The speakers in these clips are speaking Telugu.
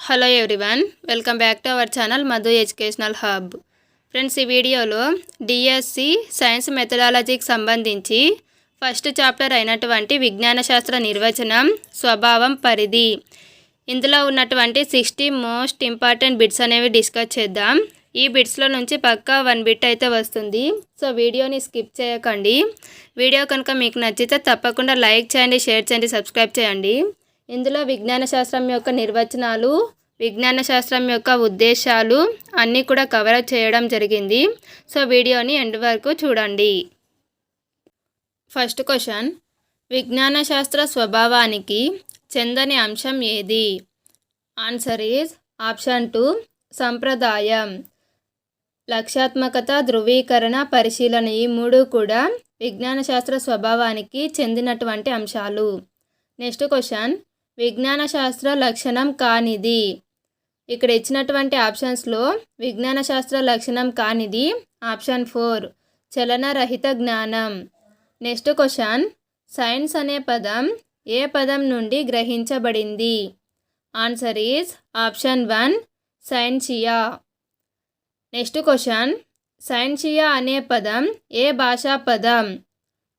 Hello everyone, welcome back to our channel Madhu educational hub. Friends, ఈ వీడియోలో డిఎస్సి సైన్స్ మెథడాలజీకి సంబంధించి ఫస్ట్ చాప్టర్ అయినటువంటి విజ్ఞాన శాస్త్ర నిర్వచనం, స్వభావం, పరిధి, ఇందులో ఉన్నటువంటి 60 మోస్ట్ ఇంపార్టెంట్ బిట్స్ అనేవి డిస్కస్ చేద్దాం. ఈ బిట్స్లో నుంచి పక్కా 1 బిట్ అయితే వస్తుంది. సో వీడియోని స్కిప్ చేయకండి. వీడియో కనుక మీకు నచ్చితే తప్పకుండా లైక్ చేయండి, షేర్ చేయండి, సబ్స్క్రైబ్ చేయండి. ఇందులో విజ్ఞాన శాస్త్రం యొక్క నిర్వచనాలు, విజ్ఞాన శాస్త్రం యొక్క ఉద్దేశాలు అన్నీ కూడా కవర్ చేయడం జరిగింది. సో వీడియోని ఎండ్ వరకు చూడండి. ఫస్ట్ క్వశ్చన్, విజ్ఞాన శాస్త్ర స్వభావానికి చెందని అంశం ఏది? ఆన్సర్ ఈజ్ ఆప్షన్ 2 సంప్రదాయం. లక్ష్యాత్మకత, ధృవీకరణ, పరిశీలన, ఈ 3 కూడా విజ్ఞాన శాస్త్ర స్వభావానికి చెందినటువంటి అంశాలు. నెక్స్ట్ క్వశ్చన్, విజ్ఞాన శాస్త్ర లక్షణం కానిది. ఇక్కడ ఇచ్చినటువంటి ఆప్షన్స్లో విజ్ఞాన శాస్త్ర లక్షణం కానిది ఆప్షన్ 4 చలనరహిత జ్ఞానం. నెక్స్ట్ క్వశ్చన్, సైన్స్ అనే పదం ఏ పదం నుండి గ్రహించబడింది? ఆన్సర్ ఈజ్ ఆప్షన్ 1 సైన్షియా. నెక్స్ట్ క్వశ్చన్, సైన్షియా అనే పదం ఏ భాషా పదం?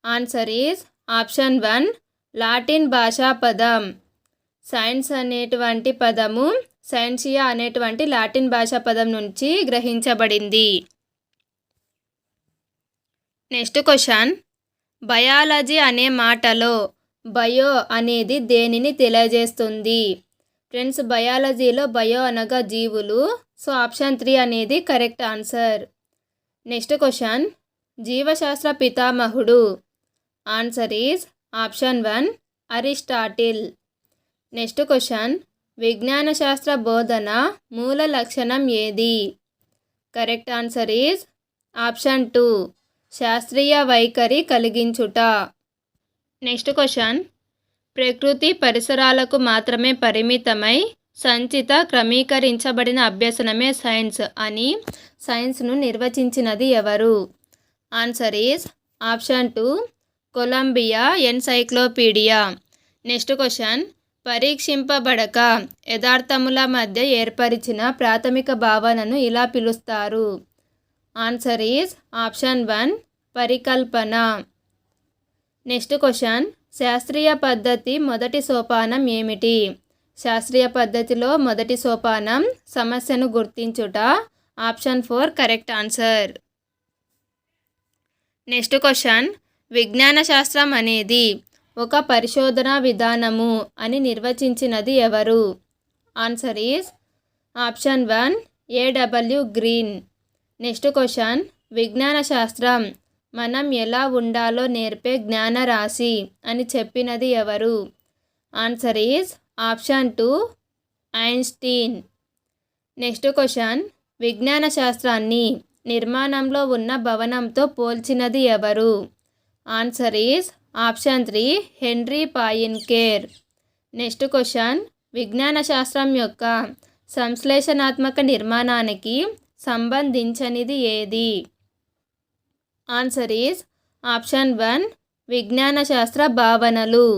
ఆన్సర్ ఈజ్ ఆప్షన్ 1 లాటిన్ భాషా పదం. సైన్స్ అనేటువంటి పదము సైన్షియా అనేటువంటి లాటిన్ భాషా పదం నుంచి గ్రహించబడింది. నెక్స్ట్ క్వశ్చన్, బయాలజీ అనే మాటలో బయో అనేది దేనిని తెలియజేస్తుంది? ఫ్రెండ్స్, బయాలజీలో బయో అనగా జీవులు. సో ఆప్షన్ 3 అనేది కరెక్ట్ ఆన్సర్. నెక్స్ట్ క్వశ్చన్, జీవశాస్త్ర పితామహుడు. Answer is option 1 Aristotle. Next question, విజ్ఞాన శాస్త్ర బోధన మూల లక్షణం ఏది? కరెక్ట్ ఆన్సర్ ఈజ్ ఆప్షన్ 2 శాస్త్రీయ వైఖరి కలిగించుట. నెక్స్ట్ క్వశ్చన్, ప్రకృతి పరిసరాలకు మాత్రమే పరిమితమై సంచిత క్రమీకరించబడిన అభ్యసనమే సైన్స్ అని సైన్స్ను నిర్వచించినది ఎవరు? Answer is option 2 Columbia Encyclopedia. Next question, పరీక్షింపబడక యథార్థముల మధ్య ఏర్పరిచిన ప్రాథమిక భావనను ఇలా పిలుస్తారు? ఆన్సర్ ఈజ్ ఆప్షన్ 1 పరికల్పన. నెక్స్ట్ క్వశ్చన్, శాస్త్రీయ పద్ధతి మొదటి సోపానం ఏమిటి? శాస్త్రీయ పద్ధతిలో మొదటి సోపానం సమస్యను గుర్తించుట. Option 4 correct answer. Next question, విజ్ఞాన శాస్త్రం అనేది ఒక పరిశోధనా విధానము అని నిర్వచించినది ఎవరు? Answer is option 1 A W Green. Next question, విజ్ఞాన శాస్త్రం మనం ఎలా ఉండాలో నేర్పే జ్ఞానరాశి అని చెప్పినది ఎవరు? Answer is option 2 Einstein. Next question, విజ్ఞాన శాస్త్రాన్ని నిర్మాణంలో ఉన్న భవనంతో పోల్చినది ఎవరు? Answer is option 3 Henri Poincare. Next question, విజ్ఞాన శాస్త్రం యొక్క సంశ్లేషణాత్మక నిర్మాణానికి సంబంధించనిది ఏది? ఆన్సర్ ఈజ్ ఆప్షన్ 1 విజ్ఞాన శాస్త్ర భావనలు.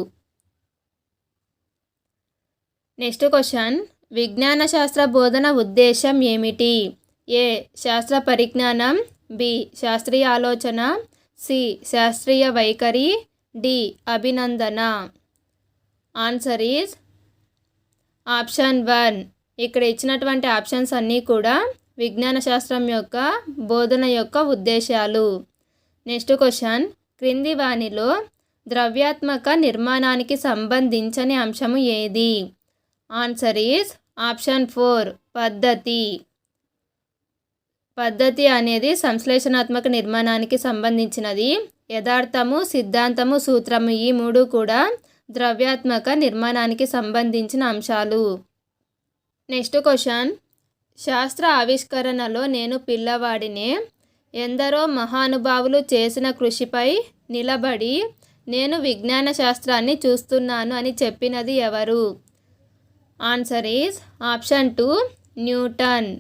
నెక్స్ట్ క్వశ్చన్, విజ్ఞాన శాస్త్ర బోధన ఉద్దేశం ఏమిటి? ఏ శాస్త్ర పరిజ్ఞానం, బి శాస్త్రీయ ఆలోచన, సి శాస్త్రీయ వైఖరి, D Abhinandana. Answer is option 1. ఇక్కడ ఇచ్చినటువంటి ఆప్షన్స్ అన్నీ కూడా విజ్ఞాన శాస్త్రం యొక్క బోధన యొక్క ఉద్దేశాలు. నెక్స్ట్ క్వశ్చన్, క్రింది వానిలో ద్రవ్యాత్మక నిర్మాణానికి సంబంధించని అంశము ఏది? ఆన్సర్ ఈజ్ ఆప్షన్ 4 పద్ధతి. పద్ధతి అనేది సంశ్లేషణాత్మక నిర్మాణానికి సంబంధించినది. యథార్థము, సిద్ధాంతము, సూత్రము, ఈ 3 కూడా ద్రవ్యాత్మక నిర్మాణానికి సంబంధించిన అంశాలు. నెక్స్ట్ క్వశ్చన్, శాస్త్ర ఆవిష్కరణలో నేను పిల్లవాడినే. ఎందరో మహానుభావులు చేసిన కృషిపై నిలబడి నేను విజ్ఞాన శాస్త్రాన్ని చూస్తున్నాను అని చెప్పినది ఎవరు? Answer is option 2 Newton.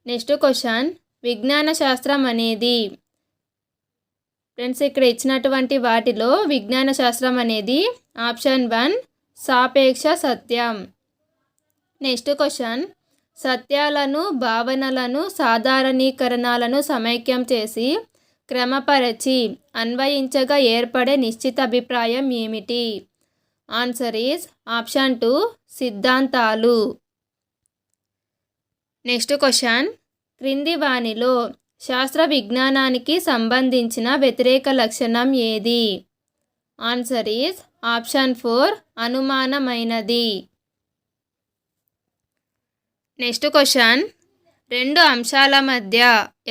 Next question, విజ్ఞాన శాస్త్రం అనేది. ఫ్రెండ్స్, ఇక్కడ ఇచ్చినటువంటి వాటిలో విజ్ఞాన శాస్త్రం అనేది ఆప్షన్ 1 సాపేక్ష సత్యం. నెక్స్ట్ క్వశ్చన్, సత్యాలను, భావనలను, సాధారణీకరణాలను సమైక్యం చేసి క్రమపరచి అన్వయించగా ఏర్పడే నిశ్చిత అభిప్రాయం ఏమిటి? ఆన్సర్ ఈజ్ ఆప్షన్ 2 సిద్ధాంతాలు. నెక్స్ట్ క్వశ్చన్, క్రింది వానిలో శాస్త్ర విజ్ఞానానికి సంబంధించిన వ్యతిరేక లక్షణం ఏది? ఆన్సర్ ఈజ్ ఆప్షన్ 4 అనుమానమైనది. నెక్స్ట్ క్వశ్చన్, రెండు అంశాల మధ్య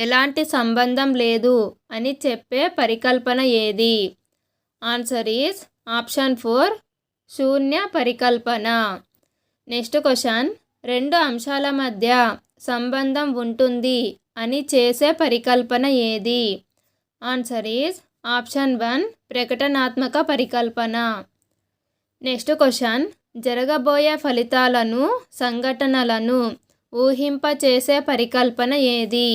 ఎలాంటి సంబంధం లేదు అని చెప్పే పరికల్పన ఏది? ఆన్సర్ ఈజ్ ఆప్షన్ 4 శూన్య పరికల్పన. నెక్స్ట్ క్వశ్చన్, రెండు అంశాల మధ్య సంబంధం ఉంటుంది అని చేసే పరికల్పన ఏది? ఆన్సర్ ఈజ్ ఆప్షన్ 1 ప్రకటనాత్మక పరికల్పన. నెక్స్ట్ క్వశ్చన్, జరగబోయే ఫలితాలను, సంఘటనలను ఊహింపచేసే పరికల్పన ఏది?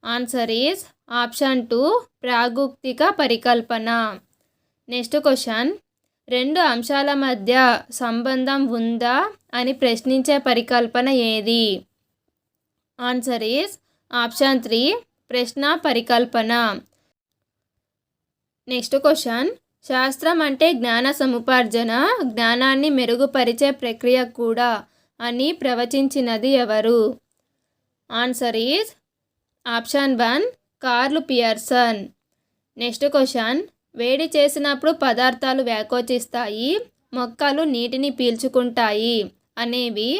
ఆన్సర్ ఈజ్ ఆప్షన్ 2 ప్రాగుక్తిక పరికల్పన. నెక్స్ట్ క్వశ్చన్, రెండు అంశాల మధ్య సంబంధం ఉందా అని ప్రశ్నించే పరికల్పన ఏది? ఆన్సర్ ఈజ్ ఆప్షన్ 3 ప్రశ్న పరికల్పన. నెక్స్ట్ క్వశ్చన్, శాస్త్రం అంటే జ్ఞాన సముపార్జన, జ్ఞానాన్ని మెరుగుపరిచే ప్రక్రియ కూడా అని ప్రవచించినది ఎవరు? Answer is option 1 curl Pearson. Next question, వేడి చేసినప్పుడు పదార్థాలు వ్యాకోచిస్తాయి, మొక్కలు నీటిని పీల్చుకుంటాయి అనేవి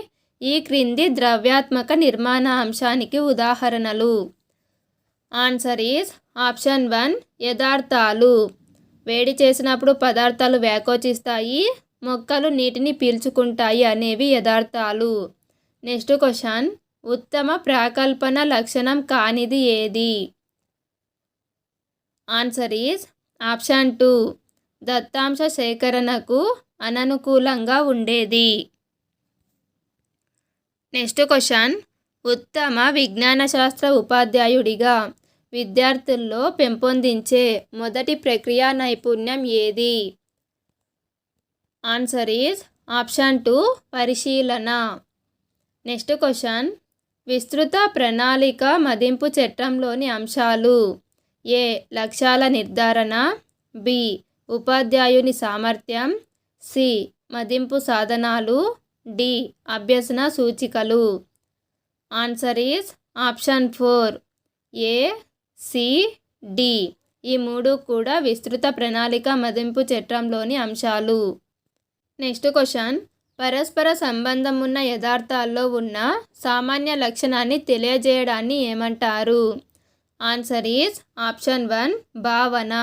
ఈ క్రింది ద్రవ్యాత్మక నిర్మాణ అంశానికి ఉదాహరణలు. Answer is option 1 యథార్థాలు. వేడి చేసినప్పుడు పదార్థాలు వ్యాకోచిస్తాయి, మొక్కలు నీటిని పీల్చుకుంటాయి అనేవి యథార్థాలు. నెక్స్ట్ క్వశ్చన్, ఉత్తమ ప్రాకల్పన లక్షణం కానిది ఏది? ఆన్సర్ ఈజ్ ఆప్షన్ 2 దత్తాంశ సేకరణకు అననుకూలంగా ఉండేది. నెక్స్ట్ క్వశ్చన్, ఉత్తమ విజ్ఞాన శాస్త్ర ఉపాధ్యాయుడిగా విద్యార్థుల్లో పెంపొందించే మొదటి ప్రక్రియా నైపుణ్యం ఏది? ఆన్సర్ ఈజ్ ఆప్షన్ 2 పరిశీలన. నెక్స్ట్ క్వశ్చన్, విస్తృత ప్రణాళిక మదింపు చట్రంలోని అంశాలు: ఏ లక్ష్యాల నిర్ధారణ, బి ఉపాధ్యాయుని సామర్థ్యం, సి మదింపు సాధనాలు, డి అభ్యసన సూచికలు. Answer is option 4 A, C, D ఈ మూడు కూడా విస్తృత ప్రణాళిక మదింపు చట్రంలోని అంశాలు. నెక్స్ట్ క్వశ్చన్, పరస్పర సంబంధం ఉన్న యథార్థాల్లో ఉన్న సామాన్య లక్షణాన్ని తెలియజేయడాన్ని ఏమంటారు? ఆన్సర్ ఈజ్ ఆప్షన్ 1 భావన.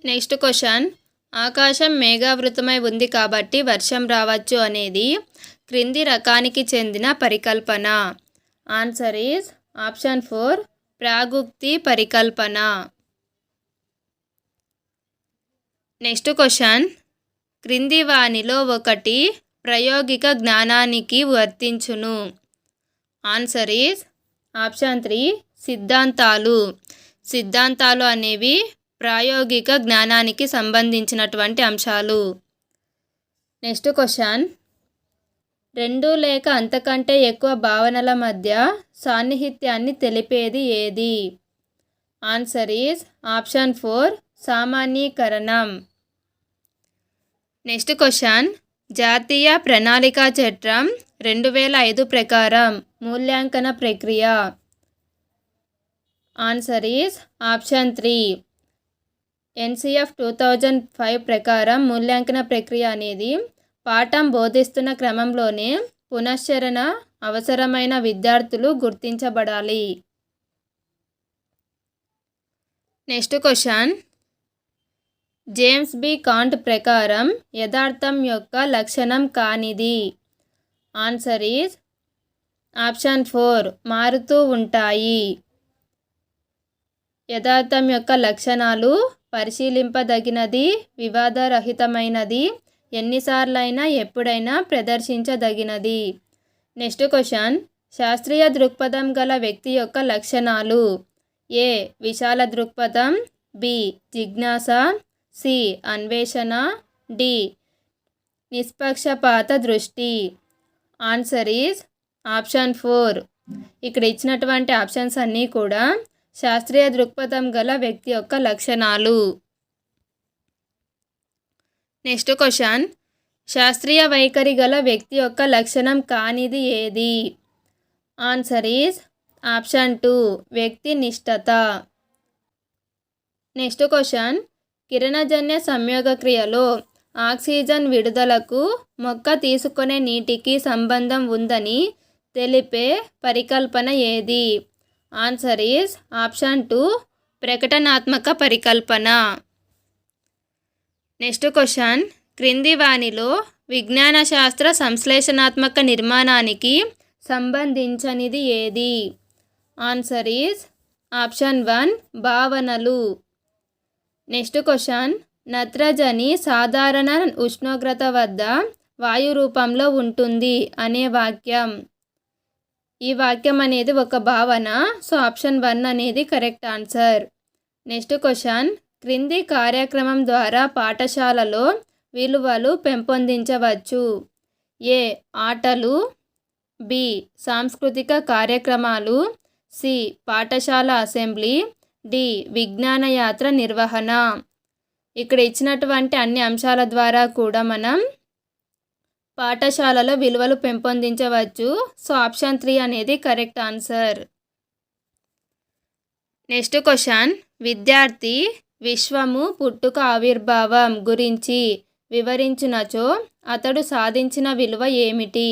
నెక్స్ట్ క్వశ్చన్, ఆకాశం మేఘావృతమై ఉంది కాబట్టి వర్షం రావచ్చు అనేది క్రింది రకానికి చెందిన పరికల్పన. ఆన్సర్ ఈజ్ ఆప్షన్ 4 ప్రాగుక్తి పరికల్పన. నెక్స్ట్ క్వశ్చన్, క్రింది వానిలో ఒకటి ప్రాయోగిక జ్ఞానానికి వర్తించును. ఆన్సర్ ఈజ్ ఆప్షన్ 3 సిద్ధాంతాలు. సిద్ధాంతాలు అనేవి ప్రాయోగిక జ్ఞానానికి సంబంధించినటువంటి అంశాలు. నెక్స్ట్ క్వశ్చన్, రెండు లేక అంతకంటే ఎక్కువ భావనల మధ్య సాన్నిహిత్యాన్ని తెలిపేది ఏది? ఆన్సర్ ఈజ్ ఆప్షన్ 4 సామాన్యీకరణం. నెక్స్ట్ క్వశ్చన్, జాతీయ ప్రణాళికా చట్టం 2005 ప్రకారం మూల్యాంకన ప్రక్రియ. ఆన్సర్ ఈజ్ ఆప్షన్ 3 ఎన్సిఎఫ్ 2005 ప్రకారం మూల్యాంకన ప్రక్రియ అనేది పాఠం బోధిస్తున్న క్రమంలోనే పునశ్చరణ అవసరమైన విద్యార్థులు గుర్తించబడాలి. Next question, James B Conant ప్రకారం యథార్థం యొక్క లక్షణం కానిది. ఆన్సర్ ఈజ్ ఆప్షన్ 4 మారుతూ ఉంటాయి. యథార్థం యొక్క లక్షణాలు పరిశీలింపదగినది, వివాదరహితమైనది, ఎన్నిసార్లైనా ఎప్పుడైనా ప్రదర్శించదగినది. నెక్స్ట్ క్వశ్చన్, శాస్త్రీయ దృక్పథం గల వ్యక్తి యొక్క లక్షణాలు: ఏ విశాల దృక్పథం, బి జిజ్ఞాస, సి అన్వేషణ, డి నిష్పక్షపాత దృష్టి. Answer is option 4. ఇక్కడ ఇచ్చినటువంటి ఆప్షన్స్ అన్నీ కూడా శాస్త్రీయ దృక్పథం గల వ్యక్తి యొక్క లక్షణాలు. నెక్స్ట్ క్వశ్చన్, శాస్త్రీయ వైఖరి గల వ్యక్తి యొక్క లక్షణం కానిది ఏది? ఆన్సర్ ఈజ్ ఆప్షన్ 2, వ్యక్తి నిష్ఠత. నెక్స్ట్ క్వశ్చన్, కిరణజన్య సంయోగ క్రియలో ఆక్సిజన్ విడుదలకు మొక్క తీసుకునే నీటికి సంబంధం ఉందని తెలిపే పరికల్పన ఏది? ఆన్సర్ ఈజ్ ఆప్షన్ 2, ప్రకటనాత్మక పరికల్పన. నెక్స్ట్ క్వశ్చన్, క్రింది వానిలో విజ్ఞాన శాస్త్ర సంశ్లేషణాత్మక నిర్మాణానికి సంబంధించనిది ఏది? ఆన్సర్ ఈజ్ ఆప్షన్ 1, భావనలు. నెక్స్ట్ క్వశ్చన్, నత్రజని సాధారణ ఉష్ణోగ్రత వద్ద వాయు రూపంలో ఉంటుంది అనే వాక్యం. ఈ వాక్యం అనేది ఒక భావన. సో ఆప్షన్ 1 అనేది కరెక్ట్ ఆన్సర్. నెక్స్ట్ క్వశ్చన్, క్రింది కార్యక్రమం ద్వారా పాఠశాలలో విలువలు పెంపొందించవచ్చు? ఏ, ఆటలు, బి, సాంస్కృతిక కార్యక్రమాలు, సి, పాఠశాల అసెంబ్లీ, డి, విజ్ఞాన యాత్ర నిర్వహణ. ఇక్కడ ఇచ్చినటువంటి అన్ని అంశాల ద్వారా కూడా మనం పాఠశాలలో విలువలు పెంపొందించవచ్చు. సో ఆప్షన్ 3 అనేది కరెక్ట్ ఆన్సర్. నెక్స్ట్ క్వశ్చన్, విద్యార్థి విశ్వము పుట్టుక ఆవిర్భావం గురించి వివరించినచో అతడు సాధించిన విలువ ఏమిటి?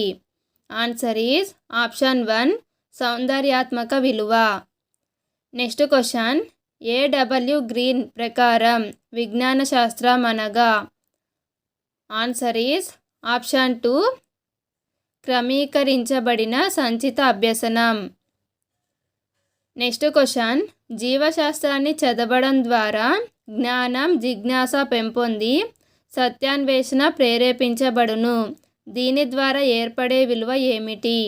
ఆన్సర్ ఈజ్ ఆప్షన్ 1, సౌందర్యాత్మక విలువ. నెక్స్ట్ క్వశ్చన్, ఏడబ్ల్యూ గ్రీన్ ప్రకారం విజ్ఞాన శాస్త్రం అనగా? ఆన్సర్ ఈజ్ ఆప్షన్ 2, క్రమీకరించబడిన సంచిత అభ్యసనం. నెక్స్ట్ క్వశ్చన్, జీవశాస్త్రాన్ని చదవడం ద్వారా జ్ఞానం జిజ్ఞాస పెంపొంది సత్యాన్వేషణ ప్రేరేపించబడును. దీని ద్వారా ఏర్పడే విలువ ఏమిటి?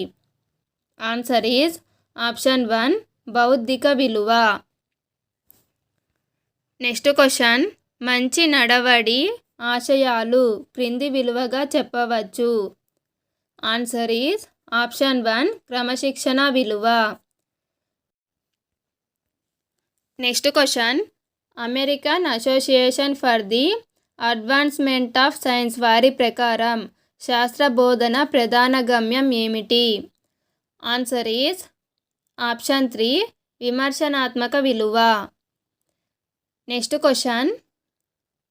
ఆన్సర్ ఈజ్ ఆప్షన్ 1, బౌద్ధిక విలువ. నెక్స్ట్ క్వశ్చన్, మంచి నడవడి ఆశయాలు క్రింది విలువగా చెప్పవచ్చు? ఆన్సర్ ఈజ్ ఆప్షన్ 1, క్రమశిక్షణ విలువ. Next question, American association for the advancement of science వారి ప్రకారం శాస్త్ర బోధన ప్రధాన గమ్యం ఏమిటి? ఆన్సర్ ఈజ్ ఆప్షన్ 3, విమర్శనాత్మక విలువ. నెక్స్ట్ క్వశ్చన్,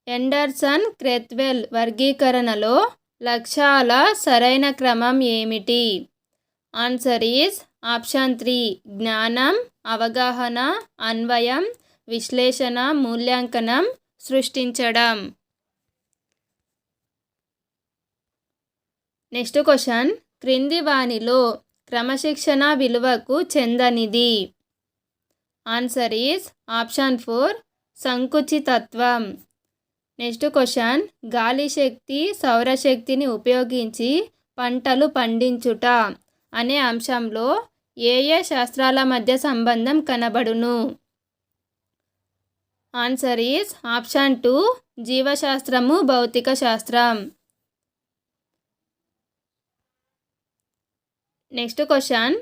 ఎండర్సన్ క్రెత్వెల్ వర్గీకరణలో లక్ష్యాల సరైన క్రమం ఏమిటి? ఆన్సర్ ఈజ్ ఆప్షన్ 3, జ్ఞానం, అవగాహన, అన్వయం, విశ్లేషణ, మూల్యాంకనం, సృష్టించడం. నెక్స్ట్ క్వశ్చన్, క్రింది వానిలో క్రమశిక్షణ విలువకు చెందనిది? ఆన్సర్ ఈజ్ ఆప్షన్ 4, సంకుచితత్వం. నెక్స్ట్ క్వశ్చన్, గాలి శక్తి, సౌరశక్తిని ఉపయోగించి పంటలు పండించుట అనే అంశంలో ఏ ఏ శాస్త్రాల మధ్య సంబంధం కనబడును? ఆన్సర్ ఈజ్ ఆప్షన్ 2, జీవశాస్త్రము, భౌతిక శాస్త్రం. నెక్స్ట్ క్వశ్చన్,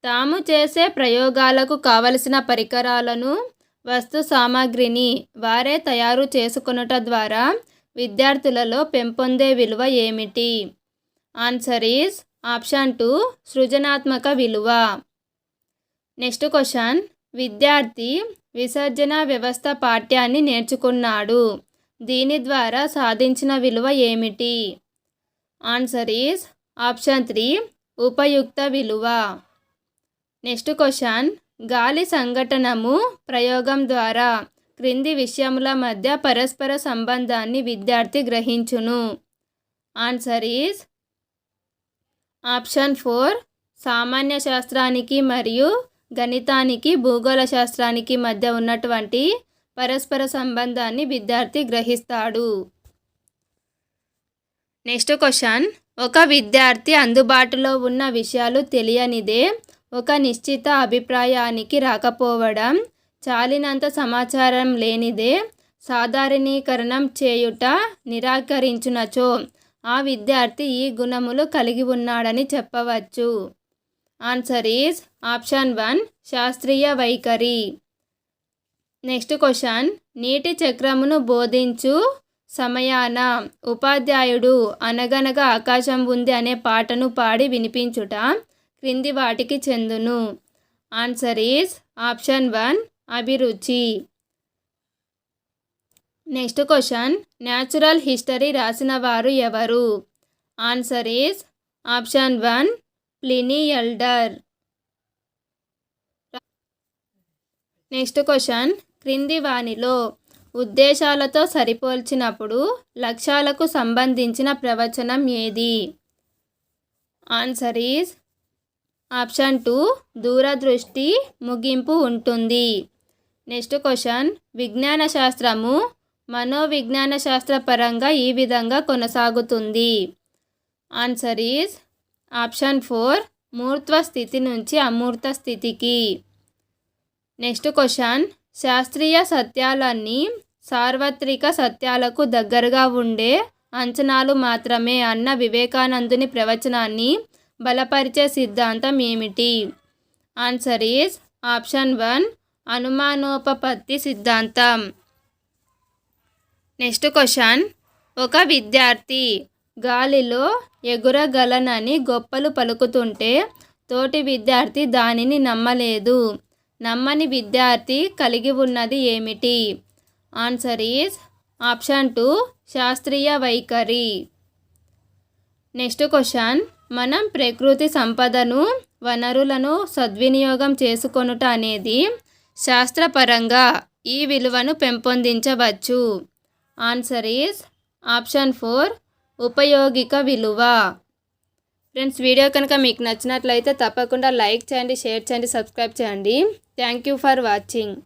తాము చేసే ప్రయోగాలకు కావలసిన పరికరాలను, వస్తు సామాగ్రిని వారే తయారు చేసుకొనుట ద్వారా విద్యార్థులలో పెంపొందే విలువ ఏమిటి? ఆన్సర్ ఈజ్ ఆప్షన్ 2, సృజనాత్మక విలువ. నెక్స్ట్ క్వశ్చన్, విద్యార్థి విసర్జన వ్యవస్థ పాఠ్యాన్ని నేర్చుకున్నాడు. దీని ద్వారా సాధించిన విలువ ఏమిటి? ఆన్సర్ ఈజ్ ఆప్షన్ 3, ఉపయుక్త విలువ. నెక్స్ట్ క్వశ్చన్, గాలి సంఘటనము ప్రయోగం ద్వారా క్రింది విషయముల మధ్య పరస్పర సంబంధాన్ని విద్యార్థి గ్రహించును. ఆన్సర్ ఈజ్ ఆప్షన్ 4, సామాన్య శాస్త్రానికి మరియు గణితానికి, భూగోళ శాస్త్రానికి మధ్య ఉన్నటువంటి పరస్పర సంబంధాన్ని విద్యార్థి గ్రహిస్తాడు. నెక్స్ట్ క్వశ్చన్, ఒక విద్యార్థి అందుబాటులో ఉన్న విషయాలు తెలియనిదే ఒక నిశ్చిత అభిప్రాయానికి రాకపోవడం, చాలినంత సమాచారం లేనిదే సాధారణీకరణం చేయుట నిరాకరించునచో ఆ విద్యార్థి ఈ గుణములు కలిగి ఉన్నాడని చెప్పవచ్చు. ఆన్సర్ ఈజ్ ఆప్షన్ 1 శాస్త్రీయ వైఖరి. నెక్స్ట్ క్వశ్చన్, నీటి చక్రమును బోధించు సమయాన ఉపాధ్యాయుడు అనగనగా ఆకాశం ఉంది అనే పాటను పాడి వినిపించుట క్రింది వాటికి చెందును. ఆన్సర్ ఈజ్ ఆప్షన్ 1 అభిరుచి. నెక్స్ట్ క్వశ్చన్, న్యాచురల్ హిస్టరీ రాసిన వారు ఎవరు? Answer is option 1 Pliny elder. Next question, క్రింది వానిలో ఉద్దేశాలతో సరిపోల్చినప్పుడు లక్ష్యాలకు సంబంధించిన ప్రవచనం ఏది? ఆన్సర్ ఈజ్ ఆప్షన్ 2 దూరదృష్టి ముగింపు ఉంటుంది. నెక్స్ట్ క్వశ్చన్, విజ్ఞాన శాస్త్రము మనోవిజ్ఞాన శాస్త్ర పరంగా ఈ విధంగా కొనసాగుతుంది. ఆన్సర్ ఈజ్ ఆప్షన్ 4 మూర్త్వ స్థితి నుంచి అమూర్త స్థితికి. నెక్స్ట్ క్వశ్చన్, శాస్త్రీయ సత్యాలన్నీ సార్వత్రిక సత్యాలకు దగ్గరగా ఉండే అంచనాలు మాత్రమే అన్న వివేకానందుని ప్రవచనాన్ని బలపరిచే సిద్ధాంతం ఏమిటి? ఆన్సర్ ఈజ్ ఆప్షన్ 1 అనుమానోపపత్తి సిద్ధాంతం. నెక్స్ట్ క్వశ్చన్, ఒక విద్యార్థి గాలిలో ఎగురగలనని గొప్పలు పలుకుతుంటే తోటి విద్యార్థి దానిని నమ్మలేదు. నమ్మని విద్యార్థి కలిగి ఉన్నది ఏమిటి? ఆన్సర్ ఈజ్ ఆప్షన్ 2 శాస్త్రీయ వైఖరి. నెక్స్ట్ క్వశ్చన్, మనం ప్రకృతి సంపదను వనరులను సద్వినియోగం చేసుకొనుట అనేది శాస్త్రపరంగా ఈ విలువను పెంపొందించవచ్చు. ఆన్సర్ ఈజ్ ఆప్షన్ 4 ఉపయోగిక విలువ. ఫ్రెండ్స్, వీడియో కనుక మీకు నచ్చినట్లయితే తప్పకుండా లైక్ చేయండి, షేర్ చేయండి, సబ్స్క్రైబ్ చేయండి. Thank you for watching.